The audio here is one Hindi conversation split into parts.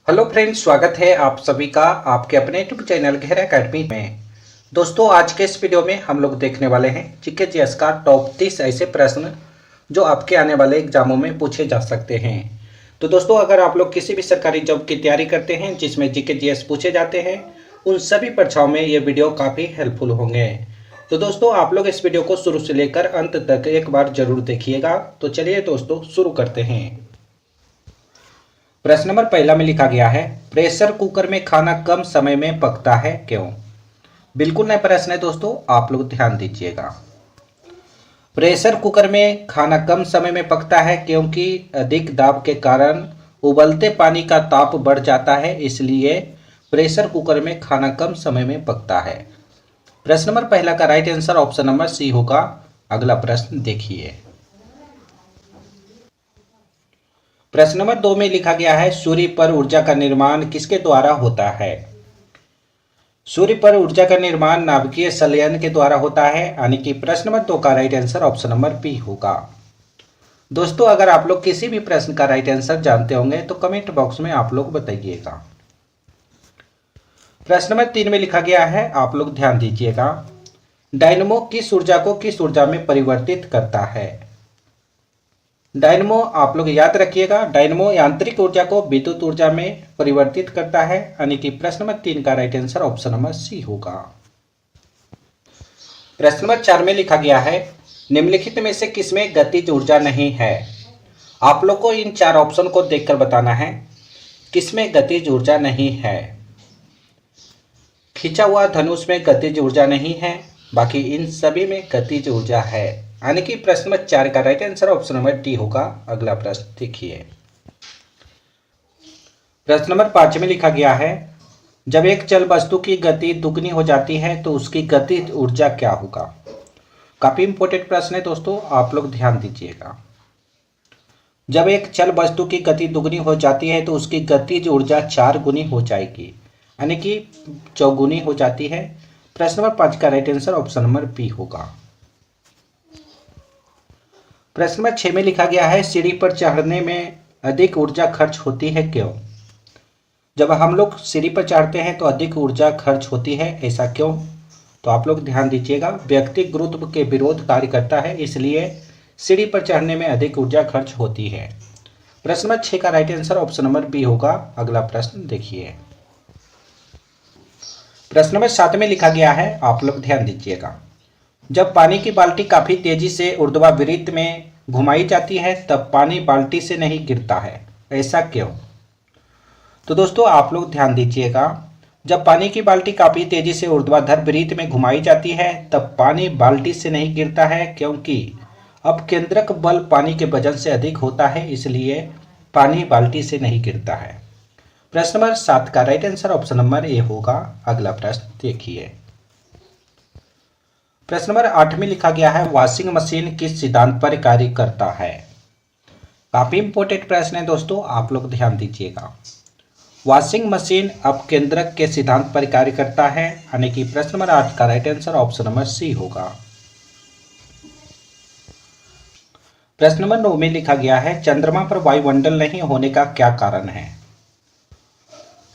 हेलो फ्रेंड्स, स्वागत है आप सभी का आपके अपने यूट्यूब चैनल घेर एकेडमी में। दोस्तों, आज के इस वीडियो में हम लोग देखने वाले हैं जीके जीएस का टॉप 30 ऐसे प्रश्न जो आपके आने वाले एग्जामों में पूछे जा सकते हैं। तो दोस्तों, अगर आप लोग किसी भी सरकारी जॉब की तैयारी करते हैं जिसमें जीके जीएस पूछे जाते हैं, उन सभी परीक्षाओं में ये वीडियो काफ़ी हेल्पफुल होंगे। तो दोस्तों, आप लोग इस वीडियो को शुरू से लेकर अंत तक एक बार जरूर देखिएगा। तो चलिए दोस्तों, शुरू करते हैं। प्रश्न नंबर पहला में लिखा गया है, प्रेशर कुकर में खाना कम समय में पकता है, क्यों? बिल्कुल नया प्रश्न है दोस्तों, आप लोग ध्यान दीजिएगा। प्रेशर कुकर में खाना कम समय में पकता है क्योंकि अधिक दाब के कारण उबलते पानी का ताप बढ़ जाता है, इसलिए प्रेशर कुकर में खाना कम समय में पकता है। प्रश्न नंबर पहला का right answer option number C होगा। अगला प्रश्न देखिए। प्रश्न नंबर 2 में लिखा गया है, सूर्य पर ऊर्जा का निर्माण किसके द्वारा होता है? सूर्य पर ऊर्जा का निर्माण नाभिकीय संलयन के द्वारा होता है, यानी कि प्रश्न नंबर 2 का right answer option number B होगा। दोस्तों, अगर आप लोग किसी भी प्रश्न का राइट आंसर जानते होंगे तो कमेंट बॉक्स में आप लोग बताइएगा। प्रश्न नंबर 3 में लिखा गया है, आप लोग ध्यान दीजिएगा, डायनमो किस ऊर्जा को किस ऊर्जा में परिवर्तित करता है? डायनमो आप लोग याद रखिएगा, डायनमो यांत्रिक ऊर्जा को विद्युत ऊर्जा में परिवर्तित करता है, यानी कि प्रश्न नंबर 3 का right answer option number C होगा। प्रश्न नंबर 4 में लिखा गया है, निम्नलिखित में से किसमें गतिज ऊर्जा नहीं है? आप लोग को इन 4 ऑप्शन को देखकर बताना है किसमें गतिज ऊर्जा नहीं है। खिंचा हुआ धनुष में गतिज ऊर्जा नहीं है, बाकी इन सभी में गतिज ऊर्जा है, यानी कि प्रश्न नंबर 4 का right answer option number D होगा। अगला प्रश्न देखिए। प्रश्न नंबर 5 में लिखा गया है, जब एक चल वस्तु की गति दुगनी हो जाती है तो उसकी गतिज ऊर्जा क्या होगा? काफी इंपॉर्टेंट प्रश्न है दोस्तों, आप लोग ध्यान दीजिएगा। जब एक चल वस्तु की गति दुगनी हो जाती है तो उसकी गतिज ऊर्जा 4 गुनी हो जाएगी, यानी कि चौगुनी हो जाती है। प्रश्न नंबर 5 का right answer option number B होगा। प्रश्न नंबर 6 में लिखा गया है, सीढ़ी पर चढ़ने में अधिक ऊर्जा खर्च होती है, क्यों? जब हम लोग सीढ़ी पर चढ़ते हैं तो अधिक ऊर्जा खर्च होती है, ऐसा क्यों? तो आप लोग ध्यान दीजिएगा, व्यक्ति गुरुत्व के विरोध कार्य करता है, इसलिए सीढ़ी पर चढ़ने में अधिक ऊर्जा खर्च होती है। प्रश्न नंबर 6 का right answer option number B होगा। अगला प्रश्न देखिए। प्रश्न नंबर 7 में लिखा गया है, आप लोग ध्यान दीजिएगा, जब पानी की बाल्टी काफी तेजी से ऊर्ध्वाधर में घुमाई जाती है तब पानी बाल्टी से नहीं गिरता है, ऐसा क्यों? तो दोस्तों, आप लोग ध्यान दीजिएगा, जब पानी की बाल्टी काफी तेजी से ऊर्ध्वाधर वृत्त में घुमाई जाती है तब पानी बाल्टी से नहीं गिरता है, क्योंकि अब केंद्रक बल पानी के वजन से अधिक होता है, इसलिए पानी बाल्टी से नहीं गिरता है। प्रश्न नंबर 7 का right answer option number A होगा। अगला प्रश्न देखिए। प्रश्न नंबर 8 में लिखा गया है, वॉशिंग मशीन किस सिद्धांत पर कार्य करता है? काफी इंपॉर्टेंट प्रश्न है दोस्तों, आप लोग ध्यान दीजिएगा। वॉशिंग मशीन अपकेंद्रक के सिद्धांत पर कार्य करता है, यानी कि प्रश्न नंबर 8 का right answer option number C होगा। प्रश्न नंबर 9 में लिखा गया है, चंद्रमा पर वायुमंडल नहीं होने का क्या कारण है?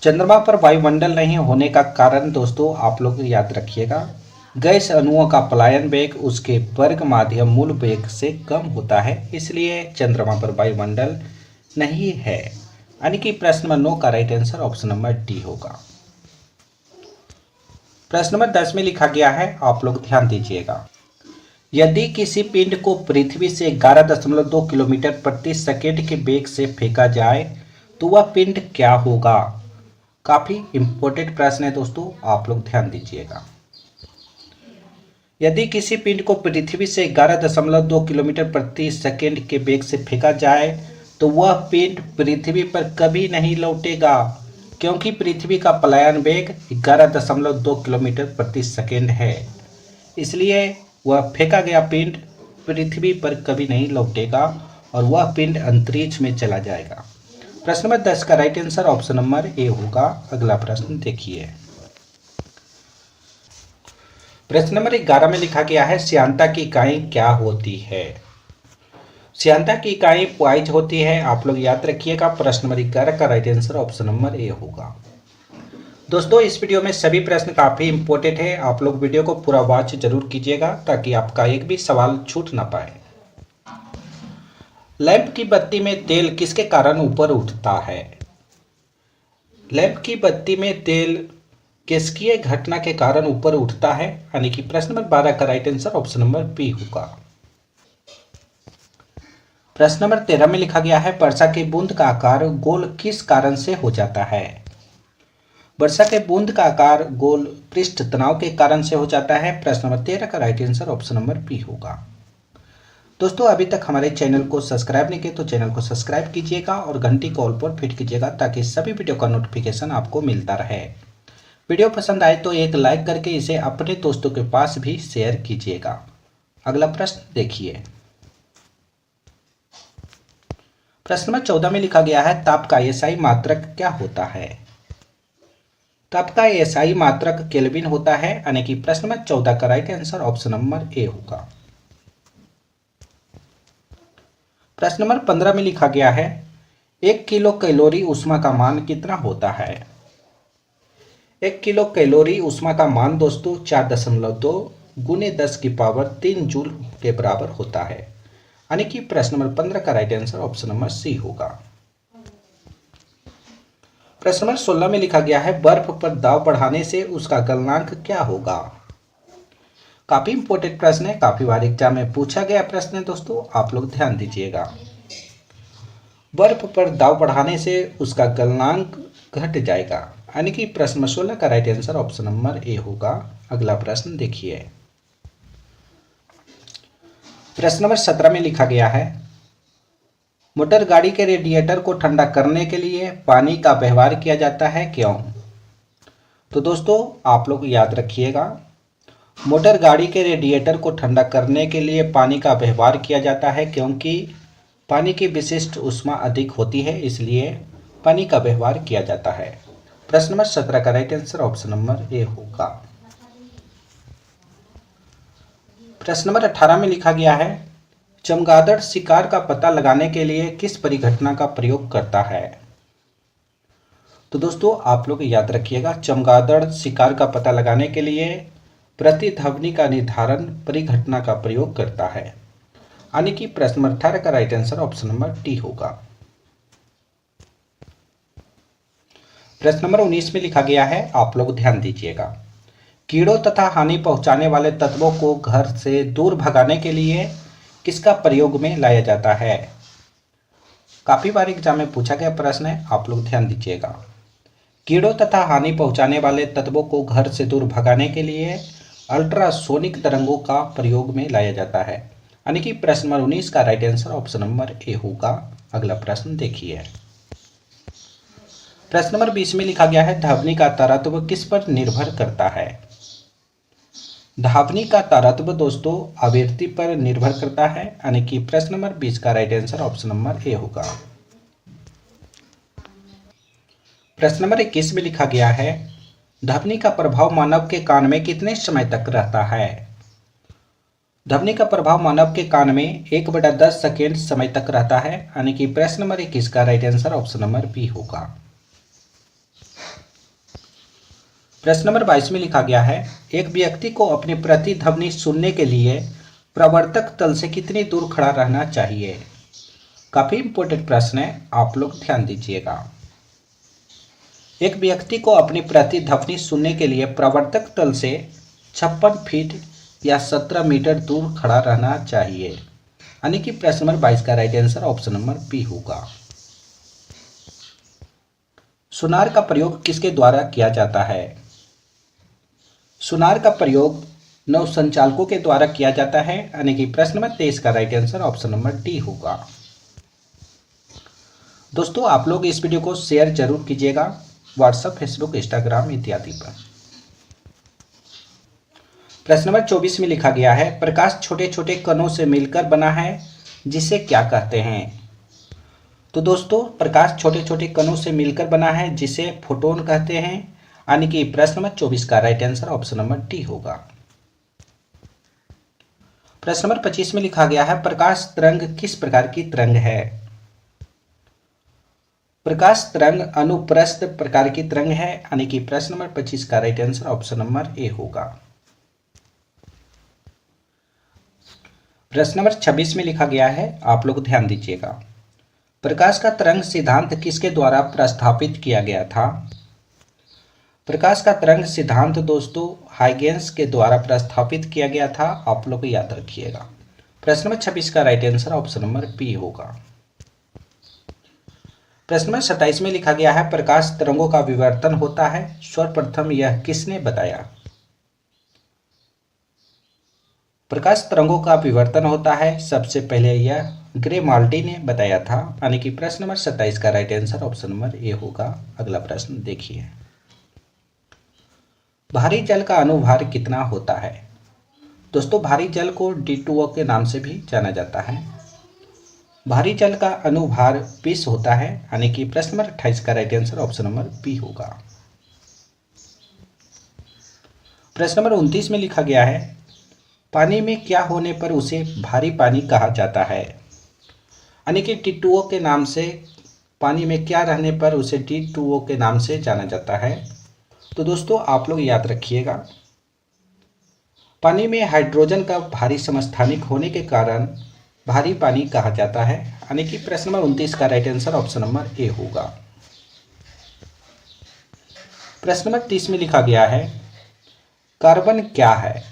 चंद्रमा पर वायुमंडल नहीं होने का कारण दोस्तों आप लोग याद रखिएगा, गैस अणुओं का पलायन वेग उसके वर्ग माध्यम मूल वेग से कम होता है, इसलिए चंद्रमा पर वायुमंडल नहीं है, यानी कि प्रश्न नंबर 9 का right answer option number D होगा। प्रश्न नंबर 10 में लिखा गया है, आप लोग ध्यान दीजिएगा, यदि किसी पिंड को पृथ्वी से 11.2 किलोमीटर प्रति सेकेंड के वेग से फेंका जाए तो वह पिंड क्या होगा? काफी इंपॉर्टेंट प्रश्न है दोस्तों, आप लोग ध्यान दीजिएगा। यदि किसी पिंड को पृथ्वी से 11.2 किलोमीटर प्रति सेकेंड के वेग से फेंका जाए तो वह पिंड पृथ्वी पर कभी नहीं लौटेगा, क्योंकि पृथ्वी का पलायन वेग 11.2 किलोमीटर प्रति सेकेंड है, इसलिए वह फेंका गया पिंड पृथ्वी पर कभी नहीं लौटेगा और वह पिंड अंतरिक्ष में चला जाएगा। प्रश्न नंबर 10 का right answer option number A होगा। अगला प्रश्न देखिए। प्रश्न नंबर 11 में लिखा गया है, श्यानता की इकाई क्या होती है? श्यानता की इकाई पॉइज होती है। आप लोग याद रखिएगा। प्रश्न नंबर 11 का right answer option number A होगा। दोस्तों इस वीडियो में सभी प्रश्न काफ़ी इंपॉर्टेंट है। आप लोग वीडियो को पूरा वॉच जरूर कीजिएगा ताकि आपका एक भी सवाल छूट ना पाए। लैंप की बत्ती में तेल किसके कारण ऊपर उठता है? लैंप की बत्ती में तेल किसकी घटना के कारण ऊपर उठता है? यानी कि प्रश्न नंबर 12 का right answer option number B होगा। प्रश्न नंबर 13 में लिखा गया है वर्षा की बूंद का आकार गोल किस कारण से हो जाता है? वर्षा के बूंद का आकार गोल पृष्ठ तनाव के कारण से हो जाता है। प्रश्न नंबर 13 का right answer option number B होगा। दोस्तों अभी तक हमारे चैनल को सब्सक्राइब नहीं किए तो चैनल को सब्सक्राइब कीजिएगा और घंटी को ऑल पर फिट कीजिएगा ताकि सभी वीडियो का नोटिफिकेशन आपको मिलता रहे। वीडियो पसंद आए तो एक लाइक करके इसे अपने दोस्तों के पास भी शेयर कीजिएगा। अगला प्रश्न देखिए। प्रश्न नंबर 14 में लिखा गया है ताप का एसआई मात्रक क्या होता है? ताप का एसआई मात्रक केल्विन होता है। यानी कि प्रश्न नंबर 14 का right answer option number A होगा। प्रश्न नंबर 15 में लिखा गया है 1 किलो कैलोरी ऊष्मा का मान कितना होता है? 1 किलो कैलोरी ऊष्मा का मान दोस्तों 4.2 गुने 10 की पावर 3 जूल के बराबर होता है। यानी कि प्रश्न नंबर 15 का right answer option number C होगा। प्रश्न नंबर 16 में लिखा गया है बर्फ पर दाब बढ़ाने से उसका गलनांक क्या होगा? काफी इंपॉर्टेंट प्रश्न है, काफी बार एग्जाम में पूछा गया प्रश्न है दोस्तों, आप लोग ध्यान दीजिएगा। बर्फ पर दाब बढ़ाने से उसका गलनांक घट जाएगा। यानी कि प्रश्न नंबर 16 का right answer option number A होगा। अगला प्रश्न देखिए। प्रश्न नंबर 17 में लिखा गया है मोटर गाड़ी के रेडिएटर को ठंडा करने के लिए पानी का व्यवहार किया जाता है, क्यों? तो दोस्तों आप लोग याद रखिएगा, मोटर गाड़ी के रेडिएटर को ठंडा करने के लिए पानी का व्यवहार किया जाता है क्योंकि पानी की विशिष्ट ऊष्मा अधिक होती है, इसलिए पानी का व्यवहार किया जाता है। प्रश्न नंबर 17 का right answer option number A होगा। प्रश्न नंबर 18 में लिखा गया है चमगादड़ शिकार का पता लगाने के लिए किस परिघटना का प्रयोग करता है? तो दोस्तों आप लोग याद रखिएगा, चमगादड़ शिकार का पता लगाने के लिए प्रतिध्वनि का निर्धारण परिघटना का प्रयोग करता है। यानी कि प्रश्न नंबर 18 का right answer option number D होगा। प्रश्न नंबर 19 में लिखा गया है, आप लोग ध्यान दीजिएगा, कीड़ों तथा हानि पहुंचाने वाले तत्वों को घर से दूर भगाने के लिए किसका प्रयोग में लाया जाता है? काफी बार एग्जाम में पूछा गया प्रश्न है, आप लोग ध्यान दीजिएगा। कीड़ों तथा हानि पहुंचाने वाले तत्वों को घर से दूर भगाने के लिए अल्ट्रासोनिक तरंगों का प्रयोग में लाया जाता है। यानी कि प्रश्न नंबर 19 का right answer option number A होगा। अगला प्रश्न देखिए। प्रश्न नंबर 20 में लिखा गया है ध्वनि का तारतम्य किस पर निर्भर करता है? ध्वनि का तारतम्य दोस्तों आवृत्ति पर निर्भर करता है। यानी कि प्रश्न नंबर 20 का right answer option number A होगा। प्रश्न नंबर 21 में लिखा गया है ध्वनि का प्रभाव मानव के कान में कितने समय तक रहता है? ध्वनि का प्रभाव मानव के कान में 1/10 सेकेंड समय तक रहता है। यानी कि प्रश्न नंबर 21 का right answer option number B होगा। प्रश्न नंबर 22 में लिखा गया है एक व्यक्ति को अपनी प्रतिध्वनि सुनने के लिए प्रवर्तक तल से कितनी दूर खड़ा रहना चाहिए? काफी इंपॉर्टेंट प्रश्न है, आप लोग ध्यान दीजिएगा। एक व्यक्ति को अपनी प्रतिध्वनि सुनने के लिए प्रवर्तक तल से 56 फीट या 17 मीटर दूर खड़ा रहना चाहिए। यानी कि प्रश्न नंबर 22 का right answer option number B होगा। सुनार का प्रयोग किसके द्वारा किया जाता है? सुनार का प्रयोग नौसंचालकों के द्वारा किया जाता है। यानी कि प्रश्न नंबर 23 का right answer option number D होगा। दोस्तों आप लोग इस वीडियो को शेयर जरूर कीजिएगा व्हाट्सएप, फेसबुक, इंस्टाग्राम इत्यादि पर। प्रश्न नंबर 24 में लिखा गया है प्रकाश छोटे छोटे कणों से मिलकर बना है जिसे क्या कहते हैं? तो दोस्तों प्रकाश छोटे छोटे कणों से मिलकर बना है जिसे फोटोन कहते हैं। यानी कि प्रश्न नंबर 24 का right answer option number D होगा। प्रश्न नंबर 25 में लिखा गया है प्रकाश तरंग किस प्रकार की तरंग है। प्रकाश तरंग अनुप्रस्थ प्रकार की तरंग है, यानी कि प्रश्न नंबर 25 का right answer option number A होगा। प्रश्न नंबर 26 में लिखा गया है, आप लोग ध्यान दीजिएगा, प्रकाश का तरंग सिद्धांत किसके द्वारा प्रस्तावित किया गया था। प्रकाश का तरंग सिद्धांत दोस्तों हाइगेंस के द्वारा प्रस्तावित किया गया था, आप लोग याद रखिएगा। प्रश्न नंबर 26 का right answer option number B होगा। प्रश्न नंबर 27 में लिखा गया है प्रकाश तरंगों का विवर्तन होता है, सर्वप्रथम यह किसने बताया। प्रकाश तरंगों का विवर्तन होता है, सबसे पहले यह ग्रेमाल्डी ने बताया था, यानी कि प्रश्न नंबर 27 का right answer option number A होगा। अगला प्रश्न देखिए, भारी जल का अनुभार कितना होता है। दोस्तों भारी जल को D2O के नाम से भी जाना जाता है। भारी जल का अनुभार 20 होता है, यानी कि प्रश्न नंबर 28 का right answer option number B होगा। प्रश्न नंबर 29 में लिखा गया है पानी में क्या होने पर उसे भारी पानी कहा जाता है, यानी कि D2O के नाम से पानी में क्या रहने पर उसे D2O के नाम से जाना जाता है। तो दोस्तों आप लोग याद रखिएगा, पानी में हाइड्रोजन का भारी समस्थानिक होने के कारण भारी पानी कहा जाता है, यानी कि प्रश्न नंबर 29 का right answer option number A होगा। प्रश्न नंबर 30 में लिखा गया है कार्बन क्या है।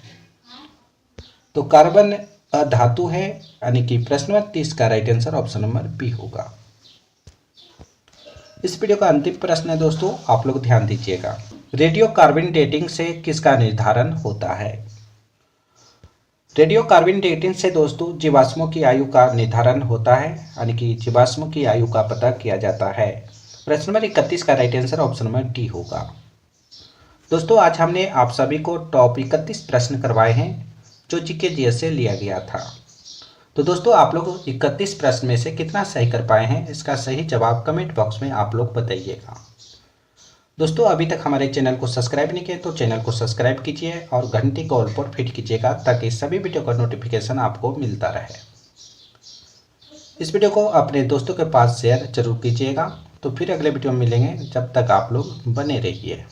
तो कार्बन अधातु है, यानी कि प्रश्न नंबर 30 का right answer option number B होगा। इस वीडियो का अंतिम प्रश्न है दोस्तों, आप लोग ध्यान दीजिएगा, रेडियो कार्बन डेटिंग से किसका निर्धारण होता है। रेडियो कार्बन डेटिंग से दोस्तों जीवाश्मों की आयु का निर्धारण होता है, यानी कि जीवाश्मों की आयु का पता किया जाता है। प्रश्न नंबर 31 का right answer option number D होगा। दोस्तों आज हमने आप सभी को टॉप 31 प्रश्न करवाए हैं जो जीके जीएस से लिया गया था। तो दोस्तों आप लोग 31 प्रश्न में से कितना सही कर पाए हैं, इसका सही जवाब कमेंट बॉक्स में आप लोग बताइएगा। दोस्तों अभी तक हमारे चैनल को सब्सक्राइब नहीं किया तो चैनल को सब्सक्राइब कीजिए और घंटी को ऑल पर फिट कीजिएगा ताकि सभी वीडियो का नोटिफिकेशन आपको मिलता रहे। इस वीडियो को अपने दोस्तों के पास शेयर जरूर कीजिएगा। तो फिर अगले वीडियो में मिलेंगे, जब तक आप लोग बने रहिए।